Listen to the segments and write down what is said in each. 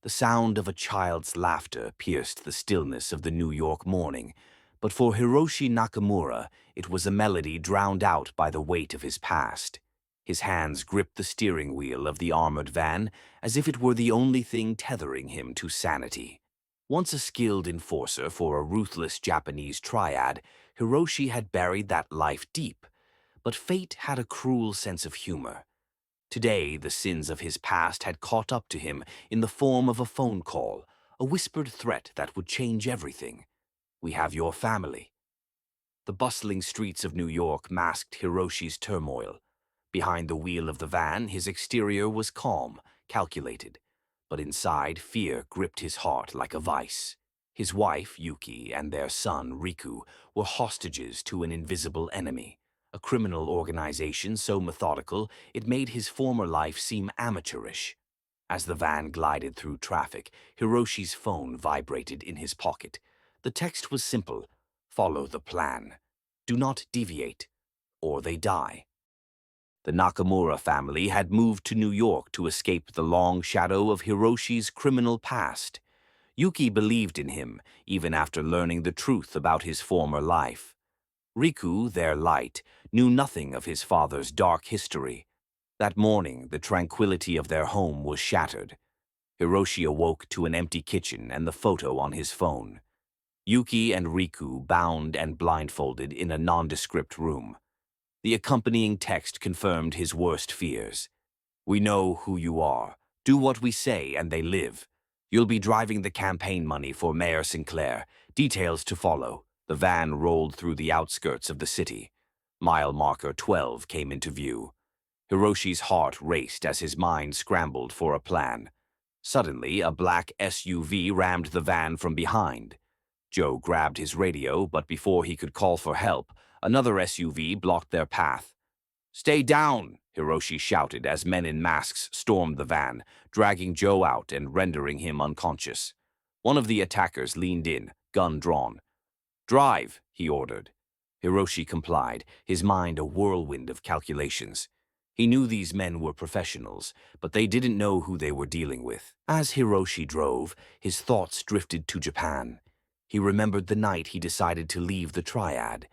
The sound of a child's laughter pierced the stillness of the New York morning, but for Hiroshi Nakamura, it was a melody drowned out by the weight of his past. His hands gripped the steering wheel of the armored van as if it were the only thing tethering him to sanity. Once a skilled enforcer for a ruthless Japanese triad, Hiroshi had buried that life deep, but fate had a cruel sense of humor. Today, the sins of his past had caught up to him in the form of a phone call, a whispered threat that would change everything. "We have your family." The bustling streets of New York masked Hiroshi's turmoil. Behind the wheel of the van, his exterior was calm, calculated, but inside, fear gripped his heart like a vice. His wife, Yuki, and their son, Riku, were hostages to an invisible enemy, a criminal organization so methodical it made his former life seem amateurish. As the van glided through traffic, Hiroshi's phone vibrated in his pocket. The text was simple: follow the plan. Do not deviate, or they die. The Nakamura family had moved to New York to escape the long shadow of Hiroshi's criminal past. Yuki believed in him, even after learning the truth about his former life. Riku, their light, knew nothing of his father's dark history. That morning, the tranquility of their home was shattered. Hiroshi awoke to an empty kitchen and the photo on his phone. Yuki and Riku bound and blindfolded in a nondescript room. The accompanying text confirmed his worst fears. "We know who you are. Do what we say and they live. You'll be driving the campaign money for Mayor Sinclair. Details to follow." The van rolled through the outskirts of the city. Mile marker 12 came into view. Hiroshi's heart raced as his mind scrambled for a plan. Suddenly, a black SUV rammed the van from behind. Joe grabbed his radio, but before he could call for help, another SUV blocked their path. "Stay down!" Hiroshi shouted as men in masks stormed the van, dragging Joe out and rendering him unconscious. One of the attackers leaned in, gun drawn. "Drive," he ordered. Hiroshi complied, his mind a whirlwind of calculations. He knew these men were professionals, but they didn't know who they were dealing with. As Hiroshi drove, his thoughts drifted to Japan. He remembered the night he decided to leave the triad.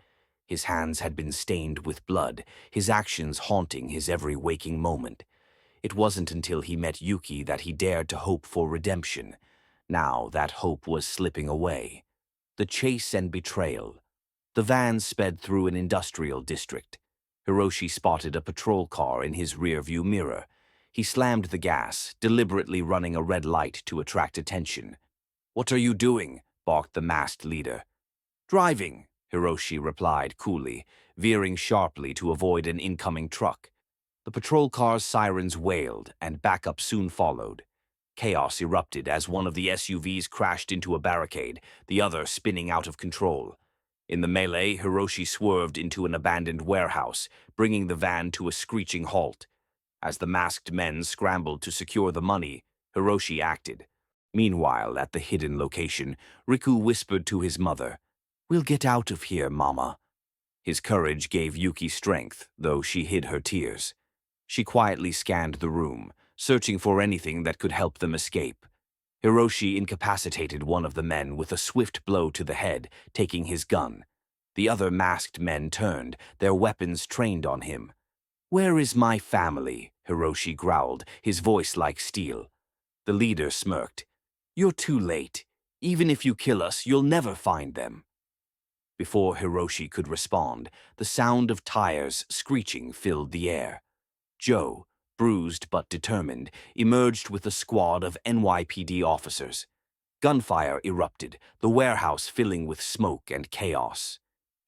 His hands had been stained with blood, his actions haunting his every waking moment. It wasn't until he met Yuki that he dared to hope for redemption. Now that hope was slipping away. The chase and betrayal. The van sped through an industrial district. Hiroshi spotted a patrol car in his rearview mirror. He slammed the gas, deliberately running a red light to attract attention. "What are you doing?" barked the masked leader. "Driving," Hiroshi replied coolly, veering sharply to avoid an incoming truck. The patrol car's sirens wailed, and backup soon followed. Chaos erupted as one of the SUVs crashed into a barricade, the other spinning out of control. In the melee, Hiroshi swerved into an abandoned warehouse, bringing the van to a screeching halt. As the masked men scrambled to secure the money, Hiroshi acted. Meanwhile, at the hidden location, Riku whispered to his mother, "We'll get out of here, Mama." His courage gave Yuki strength, though she hid her tears. She quietly scanned the room, searching for anything that could help them escape. Hiroshi incapacitated one of the men with a swift blow to the head, taking his gun. The other masked men turned, their weapons trained on him. "Where is my family?" Hiroshi growled, his voice like steel. The leader smirked. "You're too late. Even if you kill us, you'll never find them." Before Hiroshi could respond, the sound of tires screeching filled the air. Joe, bruised but determined, emerged with a squad of NYPD officers. Gunfire erupted, the warehouse filling with smoke and chaos.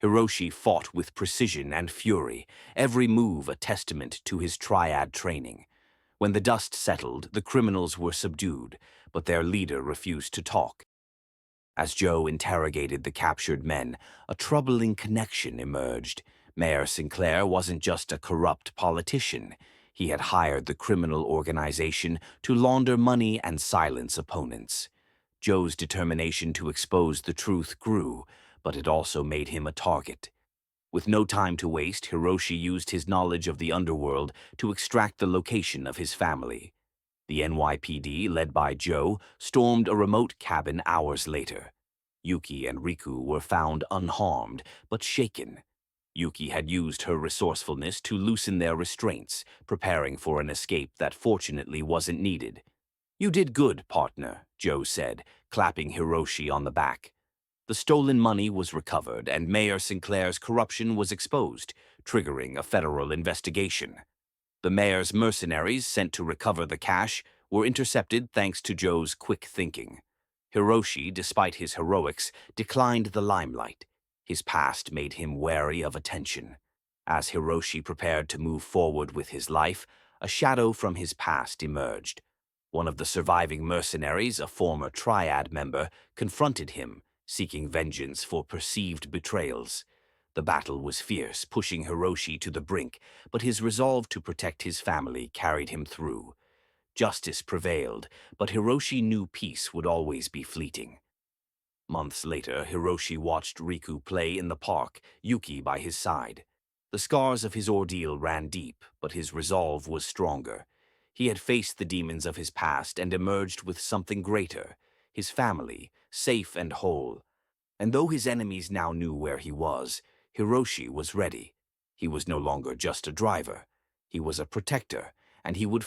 Hiroshi fought with precision and fury, every move a testament to his triad training. When the dust settled, the criminals were subdued, but their leader refused to talk. As Joe interrogated the captured men, a troubling connection emerged. Mayor Sinclair wasn't just a corrupt politician. He had hired the criminal organization to launder money and silence opponents. Joe's determination to expose the truth grew, but it also made him a target. With no time to waste, Hiroshi used his knowledge of the underworld to extract the location of his family. The NYPD, led by Joe, stormed a remote cabin hours later. Yuki and Riku were found unharmed, but shaken. Yuki had used her resourcefulness to loosen their restraints, preparing for an escape that fortunately wasn't needed. "You did good, partner," Joe said, clapping Hiroshi on the back. The stolen money was recovered, and Mayor Sinclair's corruption was exposed, triggering a federal investigation. The mayor's mercenaries sent to recover the cash were intercepted thanks to Joe's quick thinking. Hiroshi, despite his heroics, declined the limelight. His past made him wary of attention. As Hiroshi prepared to move forward with his life, a shadow from his past emerged. One of the surviving mercenaries, a former triad member, confronted him, seeking vengeance for perceived betrayals. The battle was fierce, pushing Hiroshi to the brink, but his resolve to protect his family carried him through. Justice prevailed, but Hiroshi knew peace would always be fleeting. Months later, Hiroshi watched Riku play in the park, Yuki by his side. The scars of his ordeal ran deep, but his resolve was stronger. He had faced the demons of his past and emerged with something greater, his family, safe and whole. And though his enemies now knew where he was, Hiroshi was ready. He was no longer just a driver. He was a protector, and he would